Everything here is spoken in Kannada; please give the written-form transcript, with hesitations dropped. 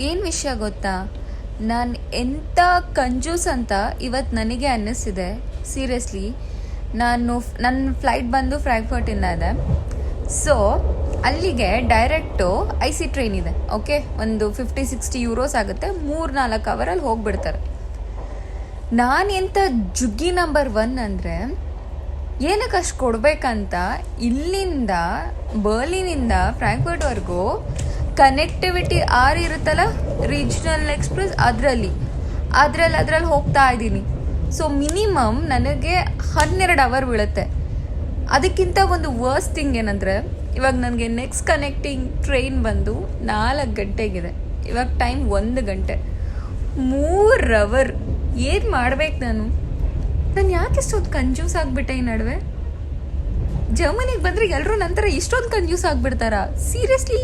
ಏನು ವಿಷಯ ಗೊತ್ತಾ, ನಾನು ಎಂಥ ಕಂಜೂಸ್ ಅಂತ ಇವತ್ತು ನನಗೆ ಅನ್ನಿಸ್ತಿದೆ. ಸೀರಿಯಸ್ಲಿ, ನನ್ನ ಫ್ಲೈಟ್ ಬಂದು ಫ್ರಾಂಕ್ಫರ್ಟಿಂದ ಇದೆ. ಸೊ ಅಲ್ಲಿಗೆ ಡೈರೆಕ್ಟು IC ಟ್ರೈನ್ ಇದೆ. ಓಕೆ, ಒಂದು 50-60 ಯೂರೋಸ್ ಆಗುತ್ತೆ. 3-4 ಅವರಲ್ಲಿ ಹೋಗ್ಬಿಡ್ತಾರೆ. ನಾನು ಎಂಥ ಜುಗ್ಗಿ ನಂಬರ್ 1 ಅಂದರೆ, ಏನಕ್ಕೆ ಅಷ್ಟು ಕೊಡಬೇಕಂತ ಇಲ್ಲಿಂದ ಬರ್ಲಿನಿಂದ ಫ್ರಾಂಕ್ಫರ್ಟ್ವರೆಗೂ ಕನೆಕ್ಟಿವಿಟಿ ಇರುತ್ತಲ್ಲ, ರೀಜ್ನಲ್ ಎಕ್ಸ್ಪ್ರೆಸ್, ಅದರಲ್ಲಿ ಹೋಗ್ತಾ ಇದ್ದೀನಿ. ಸೊ ಮಿನಿಮಮ್ ನನಗೆ 12 ಅವರ್ ಬೀಳುತ್ತೆ. ಅದಕ್ಕಿಂತ ಒಂದು ವರ್ಸ್ಟ್ ಥಿಂಗ್ ಏನಂದರೆ, ಇವಾಗ ನನಗೆ ನೆಕ್ಸ್ಟ್ ಕನೆಕ್ಟಿಂಗ್ ಟ್ರೈನ್ ಬಂದು 4 ಗಂಟೆಗಿದೆ. ಇವಾಗ ಟೈಮ್ 1 ಗಂಟೆ. 3 ಅವರ್ ಏನು ಮಾಡ್ಬೇಕು ನಾನು ಯಾಕೆ ಇಷ್ಟೊಂದು ಕನ್ಫ್ಯೂಸ್ ಆಗಿಬಿಟ್ಟೆ ಈ ನಡುವೆ. ಜರ್ಮನಿಗೆ ಬಂದರೆ ಎಲ್ಲರೂ ನಂತರ ಇಷ್ಟೊಂದು ಕನ್ಫ್ಯೂಸ್ ಆಗಿಬಿಡ್ತಾರಾ? ಸೀರಿಯಸ್ಲಿ